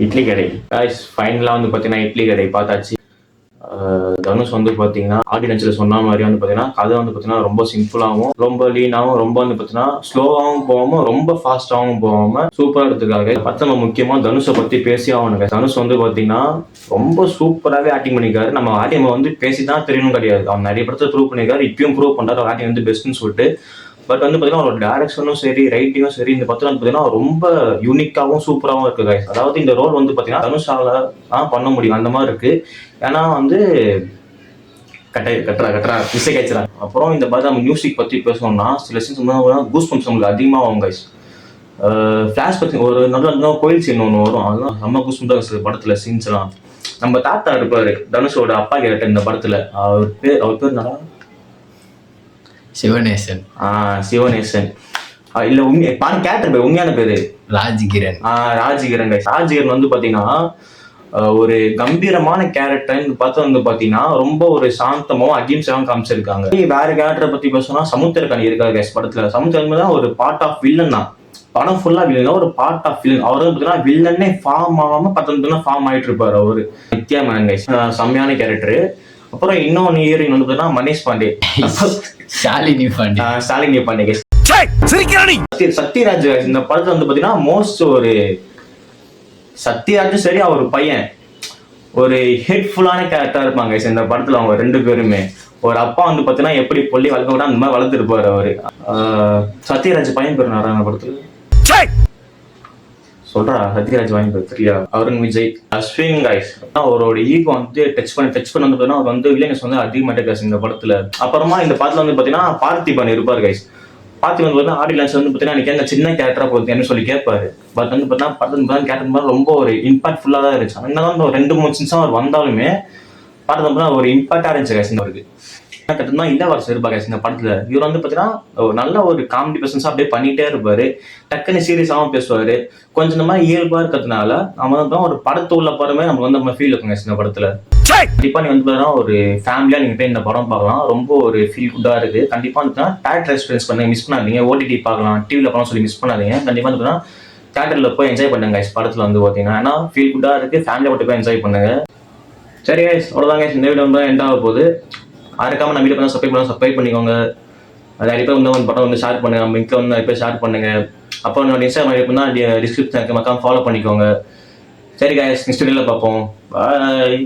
இட்லி கடை காய்ஸ் ஃபைனலாக வந்து பார்த்தீங்கன்னா இட்லி கடை பார்த்தாச்சு. தனுஷ் வந்து பார்த்தீங்கன்னா ஆடியன்ஸில் சொன்ன மாதிரி வந்து பார்த்தீங்கன்னா கதை வந்து பார்த்தீங்கன்னா ரொம்ப சிம்பிளாகவும் ரொம்ப லீனாகவும் ரொம்ப வந்து பார்த்தீங்கன்னா ஸ்லோவாகவும் போகாமல் ரொம்ப ஃபாஸ்ட்டாகவும் போகாமல் சூப்பராக எடுத்துருக்காங்க. பத்து நம்ம முக்கியமாக தனுஷை பற்றி பேசி ஆகணுங்க. தனுஷ் வந்து பார்த்தீங்கன்னா ரொம்ப சூப்பராகவே ஆக்டிங் பண்ணியிருக்காரு. நம்ம ஆக்டிங் வந்து பேசி தான் தெரியணும் கிடையாது, அவன் நிறைய படத்தை ப்ரூவ் பண்ணியிருக்காரு, இப்பயும் ப்ரூவ் பண்ணுறாரு அவர் ஆக்டிங் வந்து பெஸ்ட்னு சொல்லிட்டு. பட் வந்து பார்த்தீங்கன்னா அவரோட டேரக்ஷனும் சரி ரைட்டிங்கும் சரி இந்த படத்தில் வந்து பார்த்தீங்கன்னா ரொம்ப யூனிக்காகவும் சூப்பராகவும் இருக்கு guys. அதாவது இந்த ரோல் வந்து பார்த்தீங்கன்னா தனுஷால தான் பண்ண முடியும் அந்த மாதிரி இருக்கு. ஏன்னா வந்து கட்டுறா இசை காய்ச்சறாங்க. அப்புறம் இந்த படம் நம்ம மியூசிக் பற்றி பேசணும்னா சில சீன்ஸ் கூஸ் பம்ப்ஸ் உங்களுக்கு அதிகமாக ஆகும் கைஸ். ஃப்ளாஷ் பற்றி ஒரு நல்ல கோயில் சீன் ஒன்று வரும், அதெல்லாம் நம்ம கூஸ் பம்ப்ஸ் படத்தில் சீன்ஸ்லாம். நம்ம தாத்தா இருப்பாரு தனுஷோட அப்பா கேரக்டர் இந்த படத்தில், அவர் பேர் நல்லா சிவனேசன். சிவனேசன் இல்ல கேரக்டர் பேர் உண்மையான பேரு ராஜ்கிரண். ராஜ்கிரண் வந்து பாத்தீங்கன்னா ஒரு கம்பீரமான கேரக்டர் பார்த்து வந்து பாத்தீங்கன்னா ரொம்ப ஒரு சாந்தமும் அகிம்சாவும் காமிச்சிருக்காங்க. வேற கேரக்டரை பத்தி பேசணும்னா சமுத்திரக்கனி இருக்காரு கேஸ் படத்துல. சமுத்திரக்கனி தான் ஒரு பார்ட் ஆஃப் வில்லன் தான், படம் ஃபுல்லா வில்லன், ஒரு பார்ட் ஆஃப் வில்லன். அவர் வந்து பாத்தீங்கன்னா வில்லனே ஃபார்ம் ஆகாம பத்தொன்பது ஃபார்ம் ஆயிட்டு இருப்பாரு அவரு. நித்யா மேனன் கைஸ் செம்மையான கேரக்டர். அப்புறம் இன்னொன்னு ஹீரோயின் வந்து பாத்தீங்கன்னா மனேஷ் பாண்டே, ஷாலினி பாண்டே கைஸ். சத்யராஜ் இந்த படத்துல வந்து பாத்தீங்கன்னா மோஸ்ட் ஒரு சத்யராஜும் சரி அவர் பையன் ஒரு ஹெட்ஃபுல்லான கேரக்டரா இருப்பாங்க இந்த படத்துல. அவங்க ரெண்டு பேருமே ஒரு அப்பா வந்து பாத்தீங்கன்னா எப்படி பொல்லி வளர்க்க விட அந்த மாதிரி வளர்த்துருப்பாரு அவரு. சத்யராஜ் பையன் பேர் நாராயண படத்துல சொல்றா, சத்யராஜ் வாங்கி பேர் தெரியா, அருண் விஜய். அஸ்வின் கைஸ் அவரோட ஈகோ வந்து டச் பண்ணி வந்து பாத்தீங்கன்னா அவர் வந்து வில்லன்ஸ் வந்து அதிகமாட்டே கைஸ் இந்த படத்துல. அப்புறமா இந்த படத்துல வந்து பாத்தீங்கன்னா பார்த்திபன் இருப்பாரு கைஸ். பார்த்திபன் வந்து ஆடியன்ஸ் வந்து பாத்தீங்கன்னா எனக்கு சின்ன கேரக்டரா போகுதுன்னு சொல்லி கேட்பாரு. பட் வந்து பாத்தீங்கன்னா படத்துல கேரக்டர் ரொம்ப ஒரு இம்பாக்ட்ஃபுல்லா தான் இருந்துச்சு. என்னதான் ஒரு 2-3 சீன்ஸ் அவர் வந்தாலுமே படத்துல ஒரு இம்பாக்டா இருந்துச்சு கைஸ். அவருக்கு கட்டமா இளவரசர் இருப்பா கைஸ் இந்த படத்துல. இவர் வந்து பாத்தீங்கன்னா நல்ல ஒரு காமெடி பர்சன்ஸா அப்படியே பண்ணிட்டே இருப்பாரு, டக்குன்னு சீரியஸாவும் பேசுவாரு. கொஞ்சம் இந்த மாதிரி இயல்பா இருக்கிறதுனால நம்ம வந்து ஒரு படத்து உள்ள போறமே நமக்கு வந்து நம்ம ஃபீல் இருக்கும் இந்த படத்துல. கண்டிப்பா நீங்க வந்து ஒரு ஃபேமிலியா நீங்க போய் இந்த படம் பார்க்கலாம், ரொம்ப ஒரு ஃபீல் குட்டா இருக்கு. கண்டிப்பா வந்து தியேட்டர் எக்ஸ்பீரியன்ஸ் பண்ணுங்க, மிஸ் பண்ணாதீங்க. ஓடிடி பார்க்கலாம், டிவில பார்க்கலாம் சொல்லி மிஸ் பண்ணாதீங்க. கண்டிப்பா வந்து தியேட்டர்ல போய் என்ஜாய் பண்ணுங்க படத்துல வந்து பாத்தீங்கன்னா. ஏன்னா ஃபீல் குட்டா இருக்கு, ஃபேமிலியா மட்டும் போய் என்ஜாய் பண்ணுங்க. சரி கைஸ் அவ்வளவுதான் கைஸ், இந்த வீடியோ வந்து எண்ட் ஆக போகுது. மறக்காம நம்ம வீடியோ சப்ஸ்கிரைப் பண்ணிக்கோங்க. நிறைய பேர் வந்து படம் வந்து ஷேர் பண்ணுங்க, நம்ம லிங்க்ல வந்து நிறைய பேர் ஷேர் பண்ணுங்க. அப்போ என்னோட இன்ஸ்டாகிராம் தான் டிஸ்கிரிப்ஷன் இருக்கு, மறக்காம ஃபாலோ பண்ணிக்கோங்க. சரி கைஸ் நெக்ஸ்ட் வீடியோல பார்ப்போம். பாய்.